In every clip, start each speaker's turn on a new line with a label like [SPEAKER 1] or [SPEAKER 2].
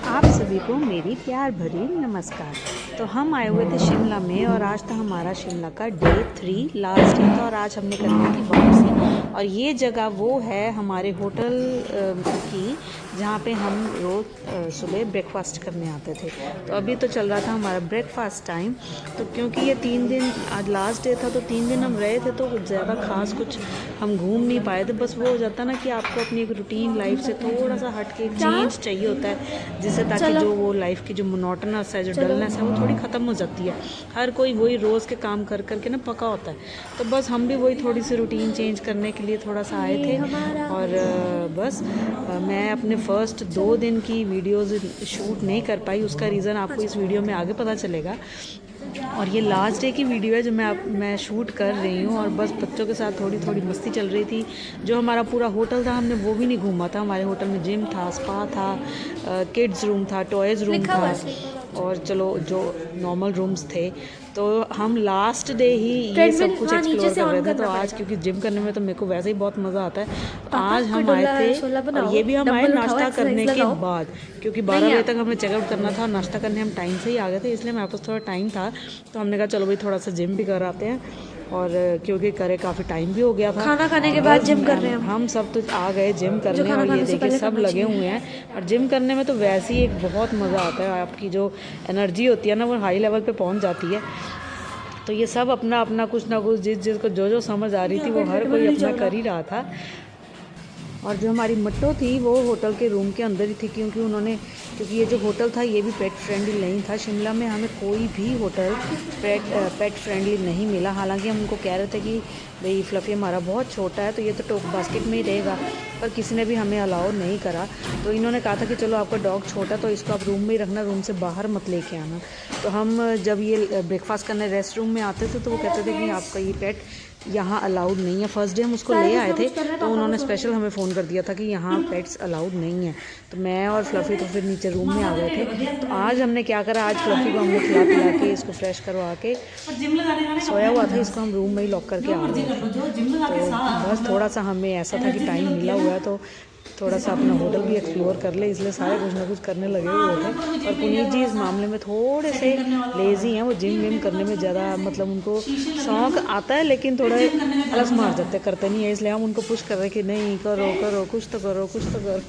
[SPEAKER 1] आप सभी को मेरी प्यार भरी नमस्कार। तो हम आए हुए थे शिमला में और आज था हमारा शिमला का डे 3 लास्ट डे था और आज हमने करनी थी वापसी। और ये जगह वो है हमारे होटल की जहाँ पे हम रोज़ सुबह ब्रेकफास्ट करने आते थे। तो अभी तो चल रहा था हमारा ब्रेकफास्ट टाइम। तो क्योंकि ये 3 दिन आज लास्ट डे था तो 3 दिन हम रहे थे तो ज़्यादा खास कुछ हम घूम नहीं पाए थे। बस वो हो जाता ना कि आपको अपनी एक रूटीन लाइफ से थोड़ा सा हट के चेंज चाहिए होता है, जिससे ताकि जो वो लाइफ की जो मोनोटनस है, जो डलनेस है, वो थोड़ी ख़त्म हो जाती है। हर कोई वही रोज़ के काम कर करके ना पका होता है। तो बस हम भी वही थोड़ी सी रूटीन चेंज करने के लिए थोड़ा सा आए थे। और बस मैं अपने फर्स्ट 2 दिन की वीडियोज़ शूट नहीं कर पाई। उसका रीज़न आपको इस वीडियो में आगे पता चलेगा। और ये लास्ट डे की वीडियो है जो मैं शूट कर रही हूँ। और बस बच्चों के साथ थोड़ी थोड़ी मस्ती चल रही थी। जो हमारा पूरा होटल था हमने वो भी नहीं घूमा था। हमारे होटल में जिम था, स्पा था, किड्स रूम था, टॉयज़ रूम था और चलो जो नॉर्मल रूम्स थे। तो हम लास्ट डे ही ये सब कुछ एक्सप्लोर कर रहे थे। तो आज क्योंकि जिम करने में तो मेरे को वैसे ही बहुत मज़ा आता है, तो आज हम आए थे। और ये भी हम आए नाश्ता करने के बाद, क्योंकि 12 बजे तक हमें चेकआउट करना था और नाश्ता करने हम टाइम से ही आ गए थे, इसलिए मेरे पास थोड़ा टाइम था। तो हमने कहा चलो भाई थोड़ा सा जिम भी कर आते हैं। और क्योंकि करे काफ़ी टाइम भी हो गया था,
[SPEAKER 2] खाना खाने के बाद जिम कर रहे हैं
[SPEAKER 1] हम सब तो आ गए जिम करने। और ये देखिए सब लगे हुए हैं। और जिम करने में तो वैसे ही एक बहुत मज़ा आता है। आपकी जो एनर्जी होती है ना वो हाई लेवल पे पहुंच जाती है। तो ये सब अपना अपना कुछ ना कुछ जिसको जो समझ आ रही थी वो हर कोई अपना कर ही रहा था। और जो हमारी मट्टो थी वो होटल के रूम के अंदर ही थी, क्योंकि ये जो होटल था ये भी पेट फ्रेंडली नहीं था। शिमला में हमें कोई भी होटल पेट फ्रेंडली नहीं मिला। हालांकि हम उनको कह रहे थे कि भाई फ्लफ़ी हमारा बहुत छोटा है तो ये तो टोक बास्केट में ही रहेगा, पर किसी ने भी हमें अलाउ नहीं करा। तो इन्होंने कहा था कि चलो आपका डॉग छोटा तो इसको आप रूम में ही रखना, रूम से बाहर मत लेके आना। तो हम जब ये ब्रेकफास्ट करने रेस्ट रूम में आते थे तो वो कहते थे कि आपका ये पेट यहाँ अलाउड नहीं है। फर्स्ट डे हम उसको ले आए थे तो उन्होंने स्पेशल हमें फ़ोन कर दिया था कि यहाँ पेट्स अलाउड नहीं है। तो मैं और फ्लफ़ी तो फिर नीचे रूम में आ गए थे। तो आज हमने क्या करा, आज फ्लफ़ी को हमने खिला पिला के इसको फ्रेश करवा के सोया हुआ था, इसको हम रूम में ही लॉक करके आ गए थे। तो बस थोड़ा सा हमें ऐसा था कि टाइम मिला हुआ है तो थोड़ा सा अपना होटल भी एक्सप्लोर कर ले, इसलिए सारे कुछ ना कुछ करने लगे हुए थे। और पुनीत जी इस मामले में थोड़े से लेज़ी हैं। वो जिम विम करने में ज़्यादा मतलब उनको शौक़ आता है लेकिन थोड़ा आलस मार जाते, करते नहीं है। इसलिए हम उनको पुश कर रहे कि नहीं करो करो, कुछ तो करो, कुछ तो करो।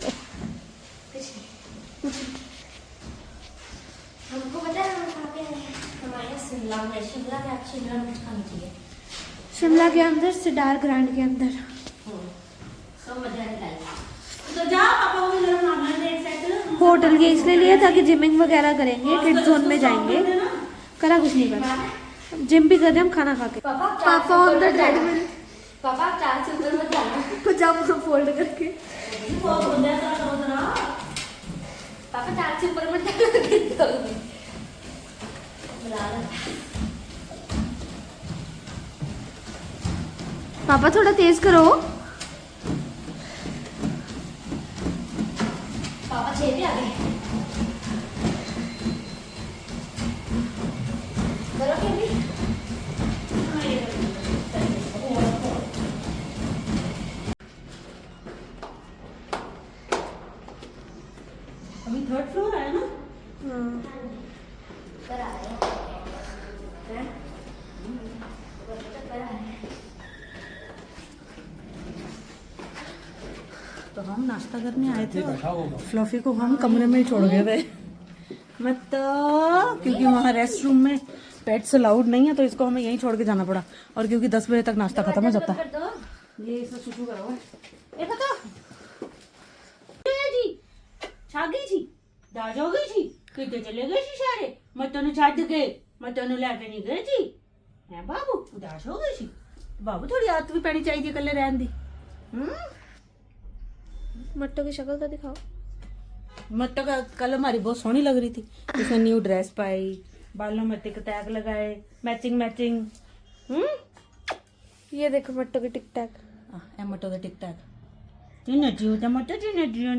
[SPEAKER 2] हमको पता है हम कहाँ पे आए हैं? हमारे शिमला में। शिमला में आप शिमला मिर्च खानी चाहिए। शिमला के अंदर सिडार ग्रांड के अंदर सब मजा आएगा। तो जा पापा को जरा मांगना दे एक सेट। होटल के इसलिए लिया ताकि जिमिंग वगैरह करेंगे, किड जोन में जाएंगे। करा कुछ नहीं करा, जिम भी कर रहे हम खाना खा के। पापा ऑन द ट्रेडमिल। पापा 4 से ऊपर मत जाना, पजामा फोल्ड करके। पापा 4 से ऊपर मत जाना। पापा थोड़ा तेज करो। पापा 6 भी आ गए। करो क्या भी?
[SPEAKER 1] अभी 3rd फ्लोर आया ना।
[SPEAKER 2] कर आ रहे हैं।
[SPEAKER 1] तो हम नाश्ता करने आए थे और फ्लफ़ी को हम कमरे में ही छोड़ गए थे। मत तो क्योंकि वहाँ रेस्ट रूम में पेट्स अलाउड नहीं है तो इसको हमें यहीं छोड़ के जाना पड़ा। और क्योंकि 10 बजे तक नाश्ता खत्म हो जाता है। ये सब शुरू करा हुआ है। ये पता जी छागी जी दाज हो गई जी कितने चले गए जी सारे मतों छड़ के मतों लेके नहीं गए जी है बाबू उदास हो गई जी। बाबू थोड़ी आदत भी पैनी चाहिए कल्ले रहन दी।
[SPEAKER 2] मट्टो की शक्ल तो दिखाओ।
[SPEAKER 1] मट्टो का कल हमारी बहुत सोहनी लग रही थी। इसने न्यू ड्रेस पाई, बालों में टिक टैग लगाए, मैचिंग मैचिंग।
[SPEAKER 2] ये देखो मट्टो की टिक टैक।
[SPEAKER 1] ए मट्टो का टिक टैग तीन जियो मट्टो तीन जियो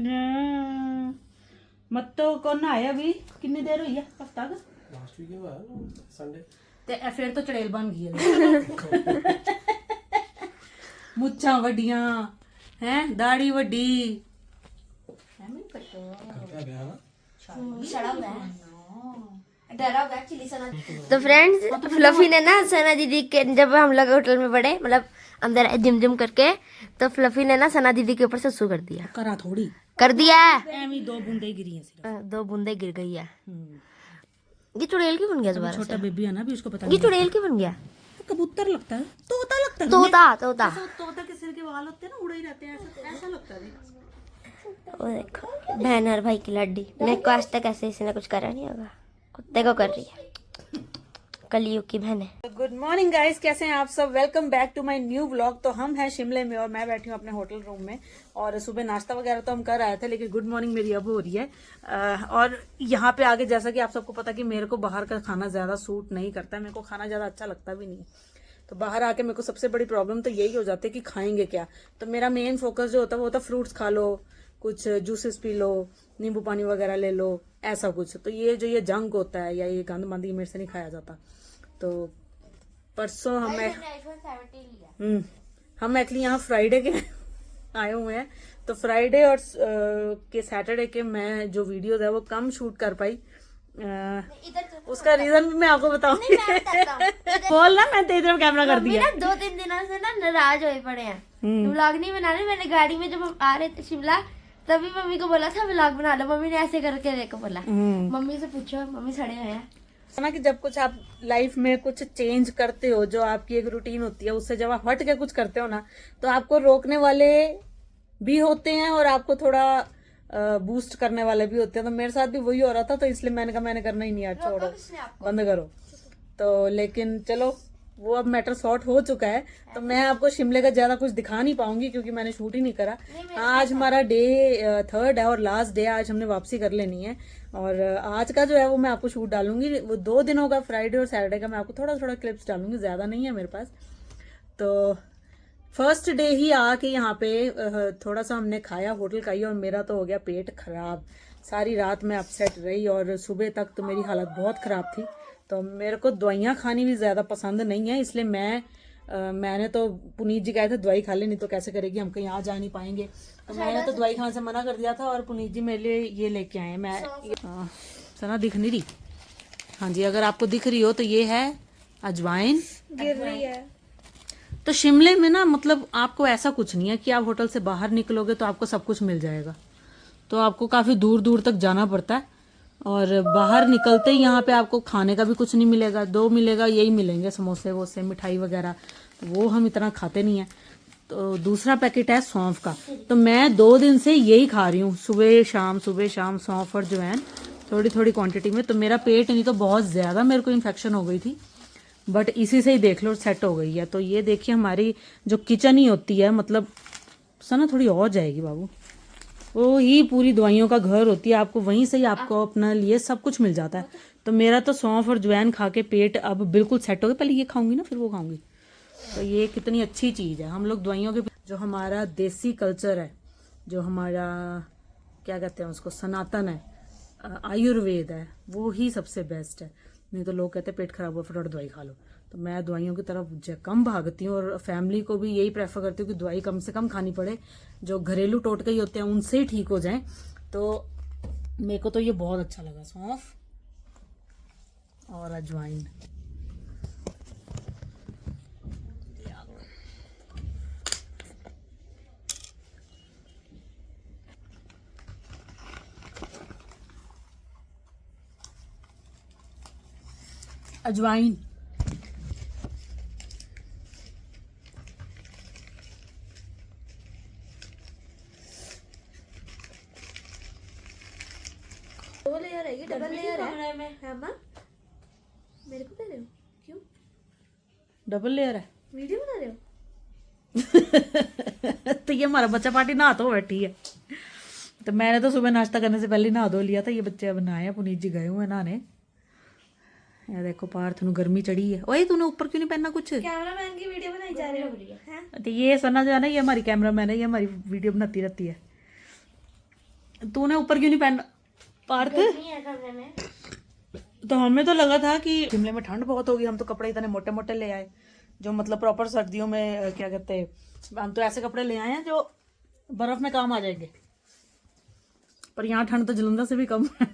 [SPEAKER 1] मट्टो को नहाया भी कितनी देर हुई है? हफ्ता का
[SPEAKER 3] लास्ट वीक में संडे
[SPEAKER 1] ते फिर तो चड़ेल बन गई है। मुच्छां वड्डियां हैं, दाढ़ी वड्डी है मेरी पट्टो।
[SPEAKER 3] करता है ना
[SPEAKER 2] सड़ा हुआ है, डरा हुआ है चिली सना। तो फ्रेंड्स फ्लफी ने ना सना दीदी के, जब हम लोग होटल में पड़े मतलब अंदर जिम जिम करके, तो फ्लफी ने ना सना दीदी के ऊपर ससु कर दिया।
[SPEAKER 1] करा थोड़ी
[SPEAKER 2] कर दिया
[SPEAKER 1] एवी 2 बूंदे गिरी हैं सिर्फ।
[SPEAKER 2] 2 बूंदे गिर गई है। ये चुड़ैल क्यों बन गया दोबारा
[SPEAKER 1] छोटा
[SPEAKER 2] से?
[SPEAKER 1] बेबी है ना, भी उसको पता
[SPEAKER 2] ये चुड़ैल क्यों बन गया?
[SPEAKER 1] कबूतर लगता है, तोता लगता है।
[SPEAKER 2] तोता
[SPEAKER 1] तोता के सिर के बाल होते हैं ना, उड़े ही रहते हैं, ऐसा लगता है।
[SPEAKER 2] वो देखो बहन और भाई की लड्डी। मेरे को आज तक ऐसे किसी ने कुछ करा नहीं होगा, कुत्ते को कर रही है, कलयुग की बहन है।
[SPEAKER 1] गुड मॉर्निंग गाइस, कैसे हैं आप सब? Welcome back to my new vlog. तो हम हैं शिमले में और मैं बैठी हूँ अपने होटल रूम में, और सुबह नाश्ता वगैरह तो हम कर आए थे, लेकिन गुड मॉर्निंग मेरी अब हो रही है। और यहाँ पे आगे जैसा कि आप सबको पता कि मेरे को बाहर का खाना ज्यादा सूट नहीं करता, मेरे को खाना ज्यादा अच्छा लगता भी नहीं। तो बाहर आके मेरे को सबसे बड़ी प्रॉब्लम तो यही हो जाती है कि खाएंगे क्या। तो मेरा मेन फोकस जो होता है वो होता है फ्रूट्स खा लो, कुछ जूसेस पी लो, नींबू पानी वगैरह ले लो, ऐसा कुछ। तो ये जो ये जंक होता है या ये गंद मंद ये मेरे से नहीं खाया जाता। तो परसों हम एक्चुअली यहाँ फ्राइडे के आए हुए हैं। तो फ्राइडे और के सैटरडे के मैं जो वीडियोस है वो कम शूट कर पाई। उसका रीजन भी मैं आपको बताऊंगी। बोल ना, मैं तेज कैमरा कर दिया।
[SPEAKER 2] 2-3 दिनों से ना नाराज हुए पड़े हैं, व्लॉग नहीं बना रहे। मैंने गाड़ी में जब हम आ रहे थे शिमला, तभी मम्मी को बोला था व्लॉग बना लो। मम्मी ने ऐसे करके देखो बोला। मम्मी से पूछो, मम्मी सड़े हुए हैं
[SPEAKER 1] ना कि जब कुछ आप लाइफ में कुछ चेंज करते हो, जो आपकी एक रूटीन होती है, उससे जब आप हट के कुछ करते हो ना, तो आपको रोकने वाले भी होते हैं और आपको थोड़ा बूस्ट करने वाले भी होते हैं। तो मेरे साथ भी वही हो रहा था, तो इसलिए मैंने कहा मैंने करना ही नहीं यार, छोड़ो बंद करो। तो लेकिन चलो वो अब मैटर सॉर्ट हो चुका है। तो मैं आपको शिमले का ज्यादा कुछ दिखा नहीं पाऊंगी क्योंकि मैंने शूट ही नहीं करा। आज हमारा डे 3rd है और लास्ट डे, आज हमने वापसी कर लेनी है। और आज का जो है वो मैं आपको शूट डालूंगी, वो 2 दिनों का, फ्राइडे और सैटरडे का मैं आपको थोड़ा थोड़ा क्लिप्स डालूंगी, ज्यादा नहीं है मेरे पास। तो फर्स्ट डे ही आके यहाँ पे थोड़ा सा हमने खाया होटल का ही, और मेरा तो हो गया पेट खराब। सारी रात में अपसेट रही और सुबह तक तो मेरी हालत बहुत खराब थी। तो मेरे को दवाइयाँ खानी भी ज़्यादा पसंद नहीं है, इसलिए मैंने तो पुनीत जी कहे थे दवाई खा ले, नहीं तो कैसे करेगी, हम कहीं आ जा नहीं पाएंगे। तो मैंने तो दवाई खाने से मना कर दिया था, और पुनीत जी मेरे लिए ये लेके आए। मैं सना दिख नहीं रही? हाँ जी, अगर आपको दिख रही हो तो ये है अजवाइन,
[SPEAKER 2] गिर रही है।
[SPEAKER 1] तो शिमले में ना मतलब आपको ऐसा कुछ नहीं है कि आप होटल से बाहर निकलोगे तो आपको सब कुछ मिल जाएगा। तो आपको काफ़ी दूर दूर तक जाना पड़ता है, और बाहर निकलते ही यहाँ पे आपको खाने का भी कुछ नहीं मिलेगा। 2 मिलेगा, यही मिलेंगे समोसे वोसे मिठाई वगैरह, वो हम इतना खाते नहीं हैं। तो दूसरा पैकेट है सौंफ का, तो मैं 2 दिन से यही खा रही हूँ, सुबह शाम सौंफ और अजवाइन थोड़ी थोड़ी क्वांटिटी में। तो मेरा पेट नहीं तो बहुत ज़्यादा मेरे को इन्फेक्शन हो गई थी, बट इसी से ही देख लो सेट हो गई है। तो ये देखिए हमारी जो किचन ही होती है, मतलब सना थोड़ी और जाएगी बाबू, वो ही पूरी दवाइयों का घर होती है। आपको वहीं से ही आपको अपना लिए सब कुछ मिल जाता है। तो मेरा तो सौंफ और अजवाइन खा के पेट अब बिल्कुल सेट हो गया। पहले ये खाऊंगी ना, फिर वो खाऊंगी। तो ये कितनी अच्छी चीज़ है। हम लोग दवाइयों के, जो हमारा देसी कल्चर है, जो हमारा क्या कहते हैं उसको, सनातन है, आयुर्वेद है, वो ही सबसे बेस्ट है। नहीं तो लोग कहते हैं पेट खराब हुआ फटाफट दवाई खा लो। तो मैं दवाइयों की तरफ कम भागती हूँ, और फैमिली को भी यही प्रेफर करती हूँ कि दवाई कम से कम खानी पड़े, जो घरेलू टोटके ही होते हैं उनसे ही ठीक हो जाएं। तो मेरे को तो ये बहुत अच्छा लगा, सौंफ और अजवाइन। अजवाइन
[SPEAKER 2] दो लेयर है, ये डबल लेयर है माँ। मेरे को दे रहे हो क्यों?
[SPEAKER 1] डबल लेयर है।
[SPEAKER 2] वीडियो बना रहे हो?
[SPEAKER 1] तो ये हमारा बच्चा पार्टी नहा तो बैठी है। तो मैंने तो सुबह नाश्ता करने से पहले नहा धो लिया था। ये बच्चे अब नहाए हैं, पुनीत जी गए हुए हैं नहाने। यार देखो पार्थ, तूने गर्मी चढ़ी है। ओए तूने ऊपर क्यों नहीं पहनना कुछ?
[SPEAKER 2] कैमरामैन की वीडियो बनाई जा रही है।
[SPEAKER 1] तो ये सना जो है ना, ये हमारी कैमरामैन है, ये हमारी वीडियो बनाती रहती है। तूने ऊपर क्यों नहीं पहनना पार्थ? तो हमें तो लगा था कि शिमले में ठंड बहुत होगी, हम तो कपड़े इतने मोटे मोटे ले आए, जो मतलब प्रॉपर सर्दियों में क्या कहते हैं, हम तो ऐसे कपड़े ले आए हैं जो बर्फ में काम आ जाएंगे। पर यहाँ ठंड तो जलंधर से भी कम है।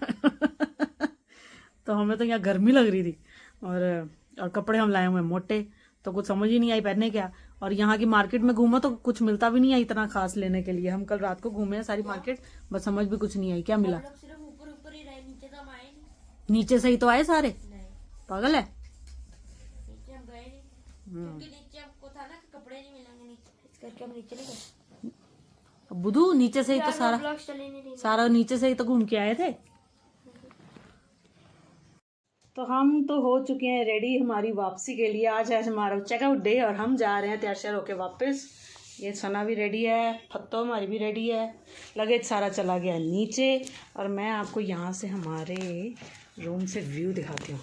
[SPEAKER 1] तो हमें तो यहाँ गर्मी लग रही थी और कपड़े हम लाए हुए हैं मोटे, तो कुछ समझ ही नहीं आई पहनने क्या। और यहाँ की मार्केट में घूमा तो कुछ मिलता भी नहीं है इतना खास लेने के लिए। हम कल रात को घूमे हैं सारी मार्केट, बस समझ भी कुछ नहीं आई क्या मिला।
[SPEAKER 2] सिर्फ ऊपर ऊपर ही रहे, नीचे तो हम आए नहीं।
[SPEAKER 1] नीचे से ही तो आए सारे,
[SPEAKER 2] नहीं,
[SPEAKER 1] पागल है।
[SPEAKER 2] नीचे हम गए नहीं क्योंकि नीचे हमको था ना कि कपड़े नहीं मिलेंगे नीचे, इस करके हम नीचे नहीं गए।
[SPEAKER 1] बुधू नीचे से ही तो सारा
[SPEAKER 2] ब्लॉग्स चले नहीं रही।
[SPEAKER 1] सारा नीचे से ही तो घूम के आए थे। तो हम तो हो चुके हैं रेडी हमारी वापसी के लिए। आज है हमारा चेकआउट डे और हम जा रहे हैं तैयार श्यार होके वापस। ये सना भी रेडी है, फत्तो हमारी भी रेडी है, लगेज सारा चला गया नीचे। और मैं आपको यहाँ से हमारे रूम से व्यू दिखाती हूँ।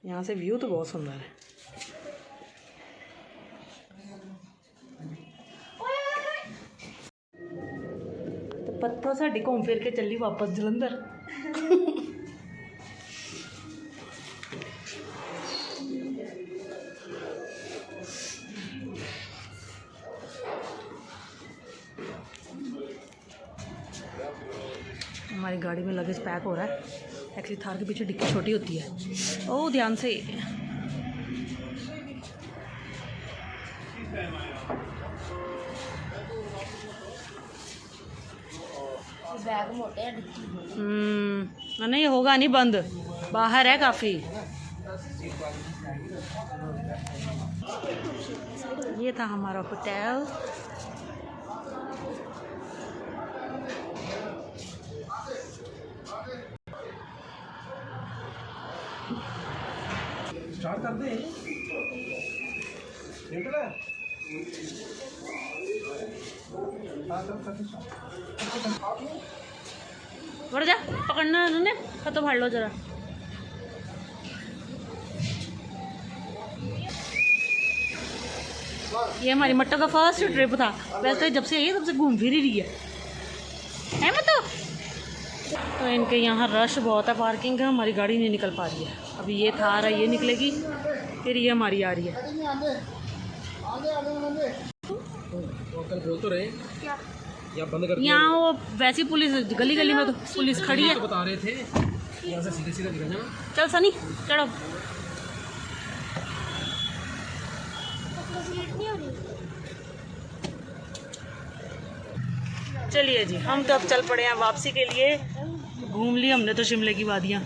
[SPEAKER 1] यहाँ से व्यू तो बहुत सुंदर है। पत्थर साड़ी घूम फिर के चली वापस जलंधर। हमारी गाड़ी में लगेज पैक हो रहा है। एक्चुअली थार के पीछे डिक्की छोटी होती है। ओह ध्यान से।
[SPEAKER 2] बैग मोटे हैं।
[SPEAKER 1] नहीं होगा नहीं बंद, बाहर है काफ़ी। ये था हमारा होटल।
[SPEAKER 3] स्टार्ट कर दे।
[SPEAKER 1] बढ़ जा, पकड़ना उन्होंने तो फाड़ लो जरा। ये हमारी मट्टो का फर्स्ट ट्रिप था। वैसे जब से आई है तब से घूम फिर ही रही है मट्टो। तो इनके यहाँ रश बहुत है, पार्किंग है, हमारी गाड़ी नहीं निकल पा रही है। अभी ये थार है, ये निकलेगी, फिर ये हमारी आ रही है।
[SPEAKER 3] बोल तो रहे
[SPEAKER 2] क्या
[SPEAKER 3] या बंद कर
[SPEAKER 1] यहाँ वो वैसी पुलिस गली गली में तो पुलिस खड़ी है।
[SPEAKER 3] तो बता रहे थे यहाँ से सीधे सीधे निकल जाना।
[SPEAKER 1] चल सनी चढ़ो।
[SPEAKER 2] नहीं हो रही।
[SPEAKER 1] चलिए जी, हम तो अब चल पड़े हैं वापसी के लिए। घूम ली हमने तो शिमले की वादियाँ।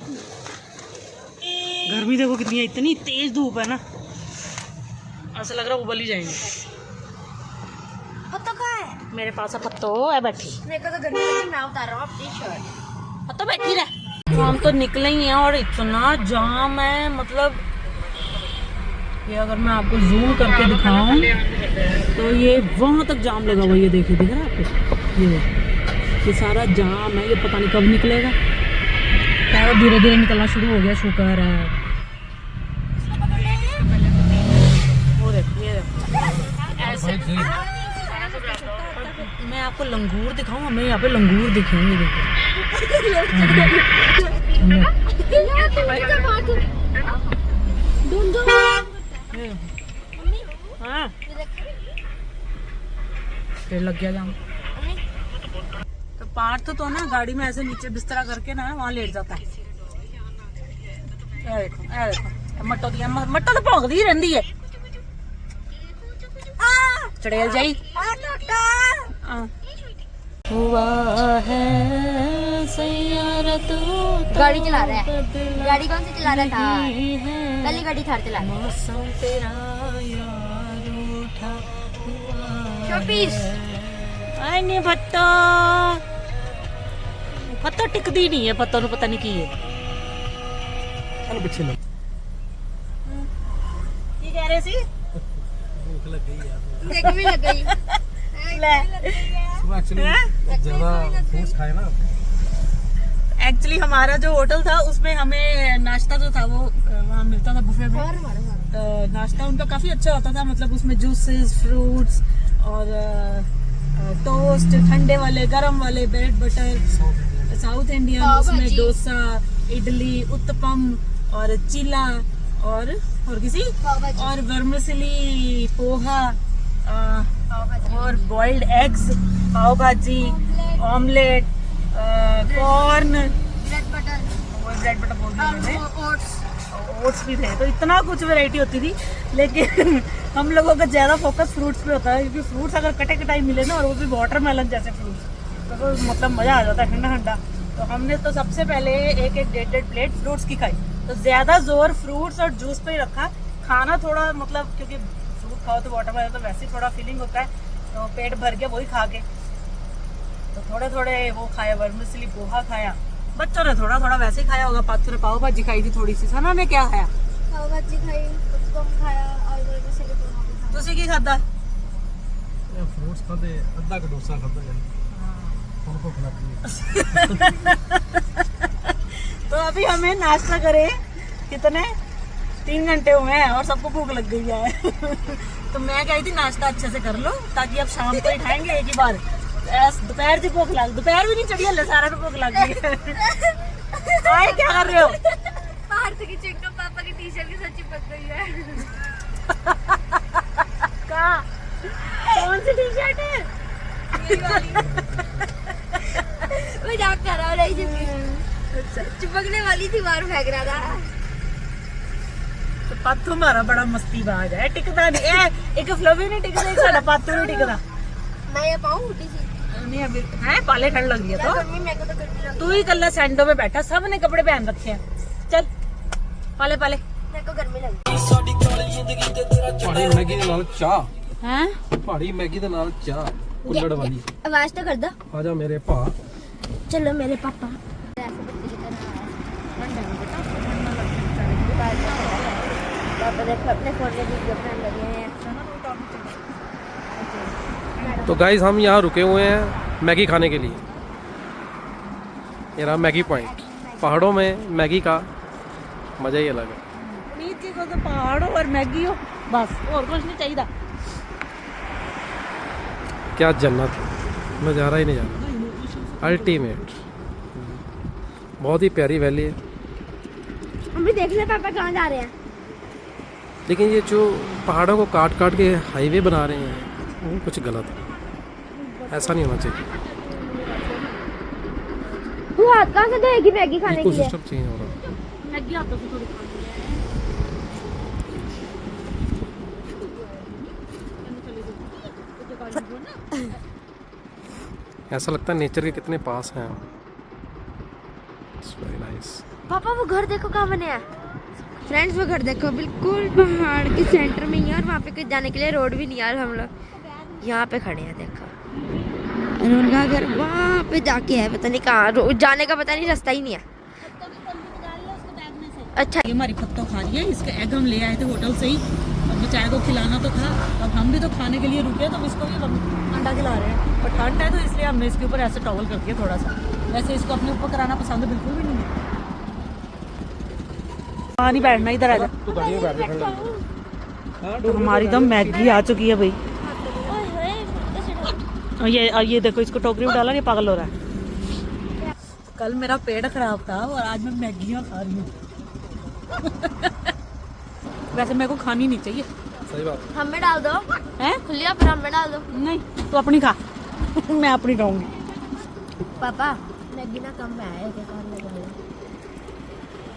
[SPEAKER 1] गर्मी देखो कितनी है, इतनी तेज धूप है ना, ऐसा लग रहा है उबल ही जाएंगे।
[SPEAKER 2] पत्तो कहाँ है?
[SPEAKER 1] मेरे पास है पत्तो है बैठी।
[SPEAKER 2] मेरे को तो गर्मी लगी, मैं उतार रहा हूँ अपनी शर्ट।
[SPEAKER 1] पत्तो बैठी रह। तो हम तो निकले ही हैं और इतना जाम है, मतलब ये अगर मैं आपको जूम करके दिखाऊं तो ये वहाँ तक जाम लगा हुआ। ये देखिए, दिख रहा है आपको? ये सारा जाम है। ये पता नहीं कब निकलेगा। क्या धीरे धीरे निकलना शुरू हो गया, शुक्र है। वो देखिए ऐसे। मैं आपको लंगूर दिखाऊं, हमें यहाँ पे लंगूर दिखेंगे। हाँ फिर लग गया जाम। तो पार्थ तो ना गाड़ी में ऐसे नीचे बिस्तरा करके ना वहाँ लेट जाता है। देखो मट्टो दी, मट्टो तो भौंकदी ही रहती है। चढ़ेल जाई हुआ है सैयारा तो
[SPEAKER 2] गाड़ी चला रहा है। गाड़ी कौन सी चला रहा था? पहली गाड़ी थार चला रहा है।
[SPEAKER 1] मौसम तेरा यार उठा
[SPEAKER 2] शोपीस।
[SPEAKER 1] आए नहीं भट्टो, पत्तो टिकदी नहीं है। पत्तो को पता नहीं की है।
[SPEAKER 3] चल पीछे लग।
[SPEAKER 1] की कह रहे सी?
[SPEAKER 3] भूख लग गई यार।
[SPEAKER 2] देख भी लग गई।
[SPEAKER 3] सुबह एक्चुअली ज़्यादा फ्रूट्स खाए ना।
[SPEAKER 1] एक्चुअली हमारा जो होटल था उसमें हमें नाश्ता जो था वो वहाँ मिलता था बुफे में। तो नाश्ता उनका काफ़ी अच्छा होता था, मतलब उसमें जूसेस, फ्रूट्स और टोस्ट, ठंडे वाले, गरम वाले, ब्रेड बटर, साउथ इंडियन, उसमें डोसा, इडली, उत्तपम और चिला और किसी और वर्मिसेली, पोहा और बॉइल्ड एग्स, पाव भाजी, ऑमलेट, कॉर्न, ब्रेड बटर बोल रहे थे, ओट्स भी थे। तो इतना कुछ वैरायटी होती थी, लेकिन हम लोगों का ज़्यादा फोकस फ्रूट्स पे होता है, क्योंकि फ्रूट्स अगर कटे कटाई मिले ना, और वो भी वाटरमेलन जैसे फ्रूट्स, तो मतलब मज़ा आ जाता है ठंडा ठंडा। तो हमने तो सबसे पहले एक डेढ़ प्लेट फ्रूट्स की खाई। तो ज़्यादा जोर फ्रूट्स और जूस पे ही रखा। खाना थोड़ा मतलब, क्योंकि फ्रूट खाओ तो वाटरमेलन तो वैसे ही थोड़ा फीलिंग होता है, तो पेट भर गया वही खा के। तो थोड़े थोड़े वो खाया, वर्मिसेली पोहा खाया, बच्चों ने थोड़ा थोड़ा वैसे ही खाया होगा। पाचू ने पाव भाजी खाई थी थोड़ी सी। सना ने क्या खाया?
[SPEAKER 2] पाव भाजी खाई, उत्पम खाया और वर्मिसेली पोहा खाया।
[SPEAKER 1] तुसी की खादा?
[SPEAKER 3] फ्रूट्स खाते, अद्धा का डोसा खाता है, उनको खिलाती है।
[SPEAKER 1] तो अभी हमें नाश्ता करे कितने 3 घंटे हुए हैं और सबको भूख लग गई है। तो मैं कही थी नाश्ता अच्छे से कर लो, ताकि अब शाम को ही खाएंगे एक ही बार। दोपहर की भूख लग, दोपहर भी नहीं चढ़ी हल्ले, सारा भूख लग गई है। आए क्या कर रहे हो?
[SPEAKER 2] पार्थ की चिंटू पापा की टी-शर्ट के साथ चिपक गई है।
[SPEAKER 1] कहाँ? कौन सी टी-शर्ट है?
[SPEAKER 2] यही वाली। मजाक कर रहा हूँ, नहीं चिपकी। चिपकने वाली थी, बाहर फेंक रहा था।
[SPEAKER 1] तो पाथू हमारा बड़ा मस्तीबाज है, टिकता नहीं है। एक फ्लवी नहीं टिकता, एक साडा पाथू नहीं टिकता।
[SPEAKER 2] मैं ये पाऊँ उठी सी।
[SPEAKER 1] नहीं अभी है, पाले ठंड लग रही है। तो
[SPEAKER 2] गर्मी, मेरे को तो गर्मी लग
[SPEAKER 1] तू ही कल सैंडो में बैठा, सब ने कपड़े पहन रखे हैं। चल पाले पाले।
[SPEAKER 2] मेरे को गर्मी लगी।
[SPEAKER 3] पहाड़ी मैगी ਦੇ ਨਾਲ ਚਾਹ,
[SPEAKER 1] हैं?
[SPEAKER 3] पहाड़ी मैगी ਦੇ ਨਾਲ ਚਾਹ ਕੁੱਲੜ ਵਾਲੀ।
[SPEAKER 2] आवाज तो कर दो।
[SPEAKER 3] आजा मेरे भा।
[SPEAKER 2] चलो मेरे पापा। पापा देखो अपने फोन में वीडियो बनाने लगे हैं।
[SPEAKER 3] तो गाइस हम यहाँ रुके हुए हैं मैगी खाने के लिए। ये रहा मैगी पॉइंट। पहाड़ों में मैगी का मज़ा ही अलग है।
[SPEAKER 1] पुनीत जी को तो पहाड़ हो और मैगी हो, बस और कुछ नहीं चाहिए।
[SPEAKER 3] क्या जन्नत है, नज़ारा ही नज़ारा, अल्टीमेट। बहुत ही प्यारी वैली है।
[SPEAKER 2] मम्मी देख ले पापा कहाँ जा रहे हैं।
[SPEAKER 3] लेकिन ये जो पहाड़ों को काट काट के हाईवे बना रहे हैं, वो कुछ गलत है, ऐसा नहीं होना चाहिए।
[SPEAKER 2] तू हाथ कहाँ से धोएगी मैगी खाने के लिए?
[SPEAKER 3] इकोसिस्टम चेंज हो रहा है।
[SPEAKER 1] मैगी हाथों से थोड़ी
[SPEAKER 3] ऐसा लगता है नेचर के कितने पास हैं। It's very nice।
[SPEAKER 2] पापा वो घर देखो कहाँ बने हैं। फ्रेंड्स वो घर देखो, बिल्कुल पहाड़ के सेंटर में ही है, और वहाँ पे कुछ जाने के लिए रोड भी नहीं है। और हम लोग यहाँ पे खड़े हैं, देखो। और उनका घर वहाँ पे जाके है, पता नहीं कहाँ, जाने का पता नहीं, रास्ता ही नहीं है। अच्छा,
[SPEAKER 1] ये हमारी पत्तों खा रही है। इसके एग हम ले आए थे होटल से ही, अब बेचारे को खिलाना तो था। अब हम भी तो खाने के लिए रुके, तो इसको भी अंडा खिला रहे हैं। और ठंड है तो इसलिए हमने इसके ऊपर ऐसे टॉवल कर दिया थोड़ा सा। वैसे इसको अपने ऊपर कराना पसंद बिल्कुल भी नहीं है। वहाँ नहीं बैठना, इधर आ जा।
[SPEAKER 3] तो गाड़ी में बैठ के ठंड लगी।
[SPEAKER 1] तो हमारी तो मैगी आ चुकी है भाई। और ये देखो, इसको टोकरी में डाला, ये पागल हो रहा है। कल मेरा पेट खराब था और आज मैं मैगियाँ खा रही हूँ। वैसे मेरे को खानी नहीं चाहिए।
[SPEAKER 3] सही बात।
[SPEAKER 2] हम में डाल दो,
[SPEAKER 1] हैं?
[SPEAKER 2] खुलिया पर हम में डाल दो।
[SPEAKER 1] नहीं, तो अपनी खा। मैं अपनी खाऊंगी।
[SPEAKER 2] पापा मैगी ना कम में आया है,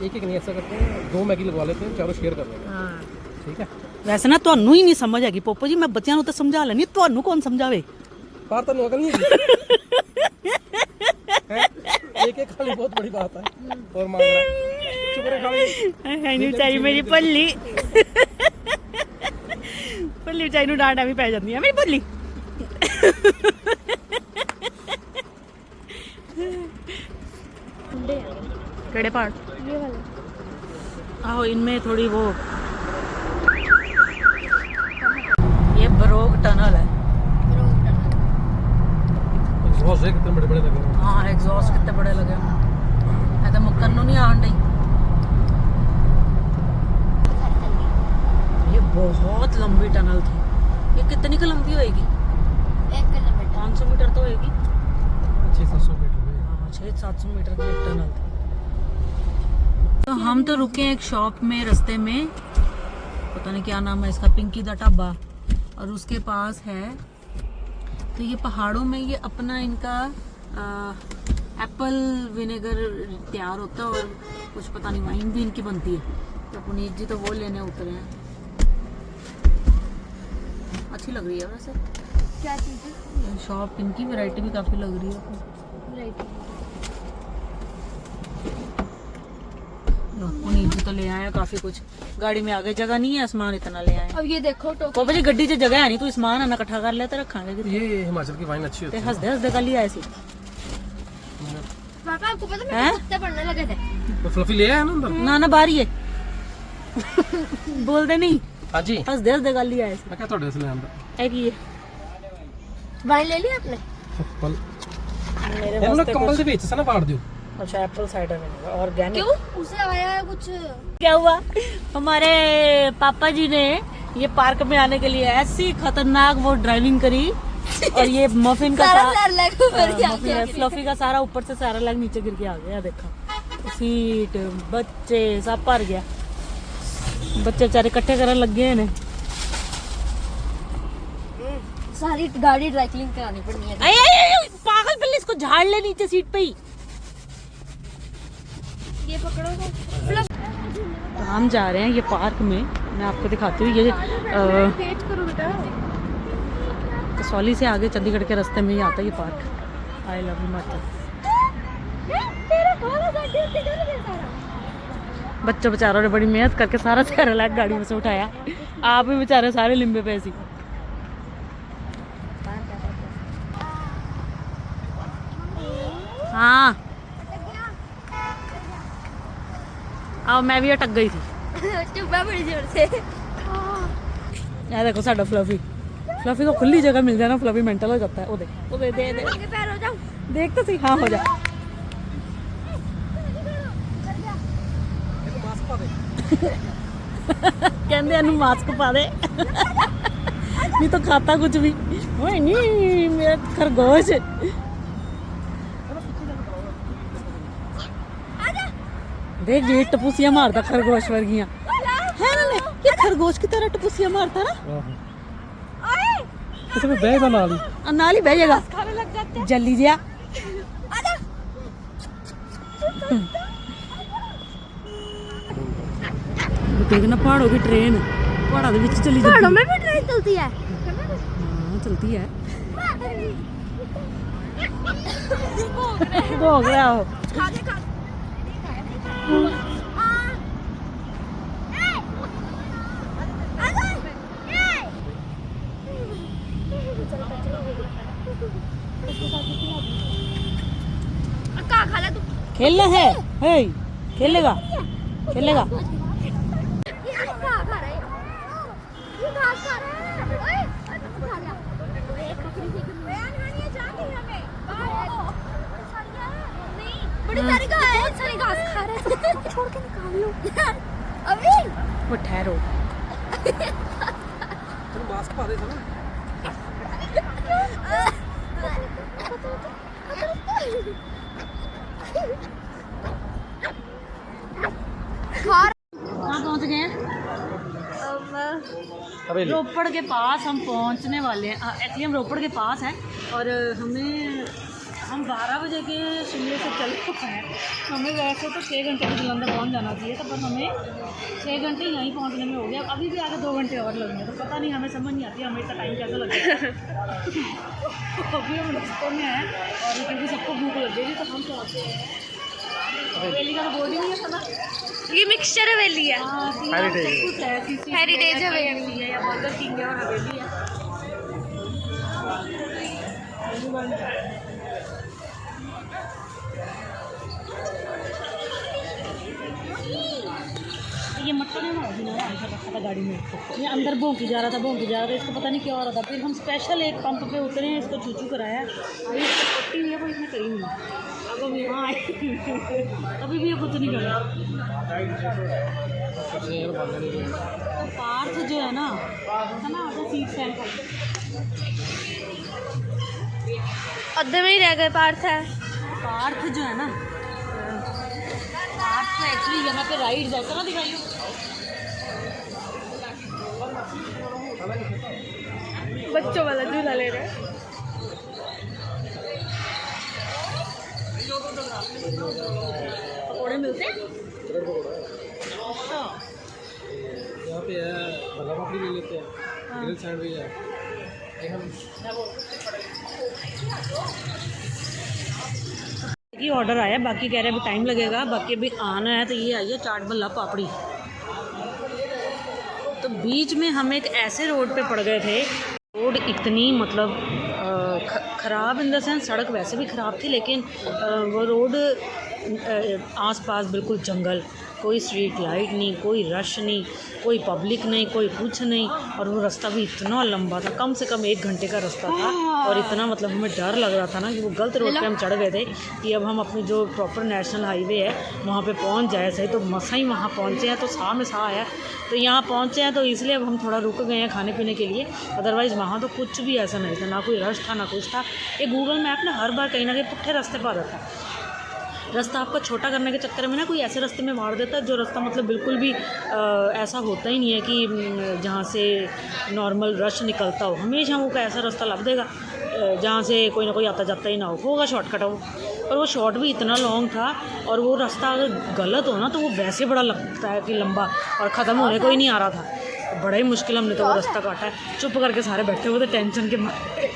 [SPEAKER 3] एक एक नहीं, ऐसा करते हैं 2 मैगी लगवा लेते हैं, चारों शेयर कर लेंगे।
[SPEAKER 1] हाँ।
[SPEAKER 3] ठीक है।
[SPEAKER 1] वैसे ना ਤੁਹਾਨੂੰ ਹੀ ਨਹੀਂ ਸਮਝ ਆਗੀ ਪੋਪੋ ਜੀ, ਮੈਂ ਬੱਚਿਆਂ ਨੂੰ ਤਾਂ ਸਮਝਾ ਲੈਣੀ, ਤੁਹਾਨੂੰ ਕੌਣ ਸਮਝਾਵੇ?
[SPEAKER 3] बाहर तो अकल नहीं है। एक एक खाली बहुत बड़ी बात है। और मांग रहा है। चुप रहे खाली।
[SPEAKER 1] ਹੈ ਨਹੀਂ ਵਿਚਾਰੀ ਮੇਰੀ ਭੱਲੀ। ਭੱਲੀ ਵਿਚਾਰੀ ਨੂੰ ਡਾਂਟਾ ਵੀ ਪੈ ਜਾਂਦੀ ਹੈ ਮੇਰੀ ਭੱਲੀ। ਕਿਹੜੇ ਪਹਾੜ?
[SPEAKER 2] ये वाला।
[SPEAKER 1] आहो, इनमें थोड़ी वो, ये बरोग टनल है।
[SPEAKER 3] एग्जॉस्ट है, कितने बड़े बड़े लगे हैं।
[SPEAKER 1] हाँ, एग्जॉस्ट कितने बड़े लगे हैं। ऐसे मुक्कन नहीं आन रही। ये बहुत लंबी टनल थी। ये कितनी की लंबी होएगी?
[SPEAKER 2] 1 किलोमीटर।
[SPEAKER 1] 500 मीटर तो होएगी।
[SPEAKER 3] 600-700 मीटर।
[SPEAKER 1] हाँ, 600-700 मीटर की एक टनल थी। तो हम तो रुके एक शॉप में रास्ते में, पता नहीं क्या नाम है इसका, पिंकी दा ढाबा। और उसके पास है, तो ये पहाड़ों में ये अपना इनका एप्पल विनेगर तैयार होता है और कुछ पता नहीं वाइन भी इनकी बनती है। तो पुनीत जी तो वो लेने उतरे हैं। अच्छी लग रही है वैसे
[SPEAKER 2] क्या चीज़ है?
[SPEAKER 1] शॉप, इनकी वैरायटी भी काफ़ी लग रही है। पुनीत जी तो ले आए काफ़ी कुछ, गाड़ी में आगे जगह नहीं है, सामान इतना ले आए।
[SPEAKER 2] अब ये देखो
[SPEAKER 1] को भाजी गड्डी 'ਚ जगह है नहीं, तू सामान आना इकट्ठा कर ले ते रखांगे कि
[SPEAKER 3] ये हिमाचल की वाइन अच्छी होती
[SPEAKER 1] ते
[SPEAKER 3] है।
[SPEAKER 1] हंसदे हंसदे कल ही आए सी।
[SPEAKER 2] पापा आपको पता
[SPEAKER 1] हैं?
[SPEAKER 2] मेरे कुत्ते पढ़ने लगे थे।
[SPEAKER 3] तो फ्लफी ले आया ना अंदर।
[SPEAKER 1] ना ना बाहर ही है बोलते नहीं,
[SPEAKER 3] हाँ जी,
[SPEAKER 1] हंसदे हंसदे कल ही आए सी।
[SPEAKER 3] मैं क्या थोड़े से ले आंदा
[SPEAKER 1] है कि ये
[SPEAKER 2] वाइन ले लिया आपने?
[SPEAKER 3] चप्पल
[SPEAKER 1] मेरे
[SPEAKER 3] ਇਹਨਾਂ
[SPEAKER 1] वास्ते
[SPEAKER 3] ਕੰਬਲ
[SPEAKER 1] कुछ
[SPEAKER 3] ਦੇ ਵਿੱਚ ਨਾ ਪਾੜ ਦਿਓ।
[SPEAKER 1] अच्छा एप्पल साइडर विनेगर ऑर्गेनिक।
[SPEAKER 2] क्यों? उसे आया है कुछ।
[SPEAKER 1] क्या हुआ, हमारे पापा जी ने ये पार्क में आने के लिए ऐसी खतरनाक वो ड्राइविंग करी और ये मफिन का फ्लफी का सारा ऊपर से सारा लग नीचे गिर के आ गया। देखा सीट बच्चे सब भर गया, बच्चे बेचारे इकट्ठे करने लग गए ने।
[SPEAKER 2] सारी गाड़ी ड्राई क्लीन करानी पड़नी है।
[SPEAKER 1] आए, आए, आए, पागल पिल्ले, इसको झाड़ ले नीचे सीट पे ही।
[SPEAKER 2] ये पकड़ो तो।
[SPEAKER 1] तो हम जा रहे हैं ये पार्क में, मैं आपको दिखाती हूँ। ये
[SPEAKER 2] वेट करो बेटा।
[SPEAKER 1] कसौली से आगे चंडीगढ़ के रास्ते में ही आता है ये पार्क। I love Himachal.
[SPEAKER 2] तेरा खाना गाड़ी उठे कर दे सारा।
[SPEAKER 1] बच्चों बेचारों ने बड़ी मेहनत करके सारा सेरेलैक गाड़ी में से उठाया, आप भी बेचारे सारे लिम्बे पे ऐसी। हाँ आओ, मैं भी अटक गई थी।
[SPEAKER 2] चुप्पा बड़ी जोर से।
[SPEAKER 1] यार देखो साडा फ्लफी, फ्लफी को खुली जगह मिल जाए ना, फ्लफी मेंटल हो जाता है। ओ देख, ओ दे दे दे,
[SPEAKER 2] आगे पैर हो जाओ।
[SPEAKER 1] देख तो सही। हाँ हो जा। कहते हैं मास्क पा दे नहीं तो खाता कुछ भी। ओए नहीं मेरा खरगोश, देख ये टपूसियां मारता खरगोश वर्गियां है ना। ये खरगोश की तरह टपूसियां मारता ना।
[SPEAKER 3] इसे मैं बैग बना ली।
[SPEAKER 1] नाल ही बह जाएगा
[SPEAKER 2] खाने लग जाते हैं।
[SPEAKER 1] जल्दी जिया।
[SPEAKER 2] आजा।
[SPEAKER 1] देखना पहाड़ों की ट्रेन, पहाड़ों के बीच चली
[SPEAKER 2] पहाड़ों
[SPEAKER 1] जाती
[SPEAKER 2] में भी ट्रेन चलती है।
[SPEAKER 1] हाँ चलती है। भोग रहा हो।
[SPEAKER 2] खा दे खा। खा ले तू।
[SPEAKER 1] खेलना है, हे खेलेगा खेलेगा।
[SPEAKER 2] ये खा रहा है। ये घास खा रहा है। ओए खा लिया। एक बकरी से बयान हानिए जाती है हमें। नहीं बड़ी सारी घास है, बहुत सारी घास खा रहा है। छोड़ के निकाल लो अभी।
[SPEAKER 1] वो ठहरो।
[SPEAKER 3] तेरे मास्क पा दे ना।
[SPEAKER 1] कहाँ पहुँच गए हैं?
[SPEAKER 3] हवेली।
[SPEAKER 1] रोपड़ के पास हम पहुँचने वाले हैं। एक्चुअली हम रोपड़ के पास हैं और हम 12 बजे के शिमले से चल चुके हैं। हमें वैसे तो 6 घंटे में जलंधर पहुँच जाना चाहिए था, पर हमें 6 घंटे यहीं पहुँचने में हो गया। अभी भी आगे 2 घंटे और लगेंगे, तो पता नहीं, हमें समझ नहीं आती हमें इतना टाइम कैसे लगेगा। अभी हम रास्तों में हैं और क्योंकि सबको भूख लगेगी तो हम पहुँचे हैं। हवेली का तो बोर्ड ही नहीं है ना।
[SPEAKER 2] ये मिक्सचर हवेली है। हेरिटेज हवेली
[SPEAKER 1] है या बर्गर किंग है और हवेली है। ये मटन है ना, रखा था गाड़ी में, ये अंदर भोंकी जा रहा था इसको पता नहीं क्या हो रहा था। फिर हम स्पेशल एक पंप पे उतरे हैं, इसको चूचू कराया। अभी इसको पट्टी हुई है, कोई इसने करी नहीं। अब हम यहाँ आए अभी भी ये कुछ नहीं कर रहा। तो पार्थ जो है ना आधा सीट फैन कर
[SPEAKER 2] अद्धे में ही रह गए। पार्थ है।
[SPEAKER 1] पार्थ जो है ना, पार्थ तो एक्चुअली यहाँ पे राइड जैसा ना दिखाइए।
[SPEAKER 2] बच्चों वाला झूला ले रहे हैं। पकौड़े मिलते हैं।
[SPEAKER 3] यहाँ पे है भला पापड़ी ले लेते हैं, ग्रिल सैंडविच है।
[SPEAKER 1] ये ऑर्डर आया, बाकी कह रहे हैं अभी टाइम लगेगा, बाकी अभी आना है। तो ये आई है चाट भल्ला पापड़ी। तो बीच में हम एक ऐसे रोड पे पड़ गए थे, रोड इतनी मतलब ख़राब इन द सेंस, सड़क वैसे भी ख़राब थी, लेकिन वो रोड आसपास बिल्कुल जंगल, कोई स्ट्रीट लाइट नहीं, कोई रश नहीं, कोई पब्लिक नहीं, कोई कुछ नहीं। और वो रास्ता भी इतना लंबा था, कम से कम 1 घंटे का रास्ता था। और इतना मतलब हमें डर लग रहा था ना कि वो गलत रोड पे हम चढ़ गए थे, कि अब हम अपनी जो प्रॉपर नेशनल हाईवे है वहाँ पे पहुँच जाए सही। तो मसा ही वहाँ पहुँचे हैं, तो साह में साह आया। तो यहाँ पहुँचे हैं तो इसलिए अब हम थोड़ा रुक गए हैं खाने पीने के लिए। अदरवाइज़ वहाँ तो कुछ भी ऐसा नहीं था, ना कोई रश था ना कुछ था। ये गूगल मैप ने हर बार कहीं ना कहीं पुट्ठे रास्ते पर आता है। रास्ता आपका छोटा करने के चक्कर में ना कोई ऐसे रास्ते में मार देता है जो रास्ता मतलब बिल्कुल भी ऐसा होता ही नहीं है कि जहाँ से नॉर्मल रश निकलता हो। हमेशा वो का ऐसा रास्ता लग देगा जहाँ से कोई ना कोई आता जाता ही ना हो, होगा शॉर्टकट हो। और वो शॉर्ट भी इतना लॉन्ग था, और वो रास्ता अगर गलत हो ना तो वो वैसे बड़ा लगता है कि लंबा, और ख़त्म होने को ही नहीं आ रहा था। तो बड़ा ही मुश्किल हमने तो वो रास्ता काटा है। चुप करके सारे बैठे हुए थे टेंशन के मारे।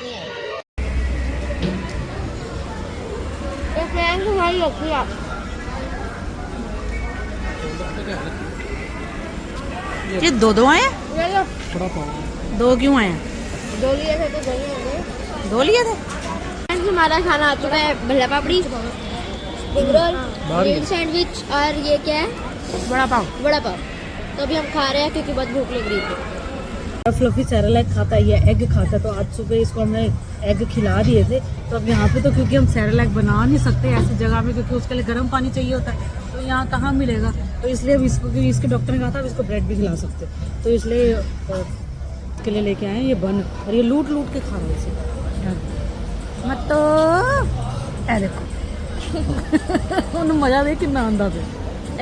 [SPEAKER 1] ये दो आए हैं? दो क्यों आए हैं?
[SPEAKER 2] 2 लिए थे तो 2 लिए होंगे।
[SPEAKER 1] 2 लिए थे।
[SPEAKER 2] हमारा खाना आ चुका है, भल्ला पापड़ी, स्प्रिंग रोल, ग्रिल सैंडविच, और ये क्या है,
[SPEAKER 1] बड़ा पाव।
[SPEAKER 2] बड़ा पाव। तो अभी हम खा रहे हैं क्योंकि बहुत भूख लग रही थी।
[SPEAKER 1] फ्लफी सेरेलैक खाता है, ये एग खाता है। तो आज सुबह इसको हमने एग खिला दिए थे। तो अब यहाँ पे तो क्योंकि हम सेरेलैक बना नहीं सकते ऐसी जगह में, क्योंकि उसके लिए गर्म पानी चाहिए होता है, तो यहाँ कहाँ मिलेगा। तो इसलिए अब इसको, क्योंकि इसके डॉक्टर ने कहा था अब इसको ब्रेड भी खिला सकते, तो इसलिए इसके लिए लेके आए हैं ये बन। और ये लूट लूट के खा रहे हैं इसे मत तो ऐ देखो। उन्हें मज़ा दे कितना आंदा पे।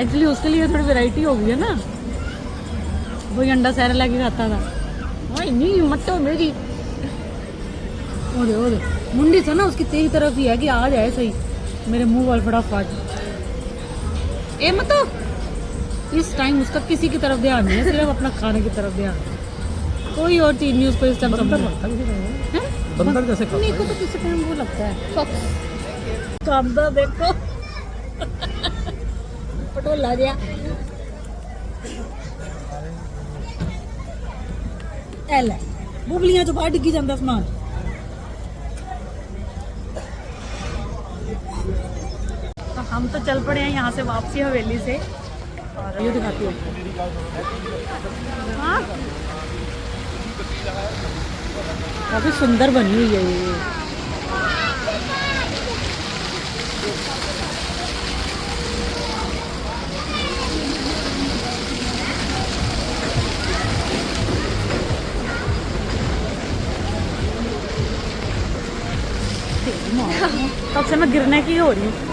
[SPEAKER 1] एक्चुअली उसके लिए थोड़ी वैरायटी हो गई है ना, वही अंडा सेरेलैक ही खाता था। वही नहीं मट्टो मेरी ओरे ओरे मुंडी से ना उसकी तेरी तरफ ही है कि आ जाए सही मेरे मुंह वाल फटाफट। ए मतो इस टाइम उसका किसी की तरफ ध्यान नहीं है, सिर्फ अपना खाने की तरफ ध्यान। कोई और चीज नहीं उसको इस टाइम समझ बंदर जैसे खाता है। मेरे को तो किसी टाइम वो लगता है कांदा देखो पटोला दिया एला बुबलियां जो बाहर डिग्गी जाता समान। तो हम तो चल पड़े हैं यहाँ से वापसी हवेली से, और ये दिखाती हूँ। हाँ काफी सुंदर बनी हुई है ये। तब से मैं गिरने की हो रही हूँ।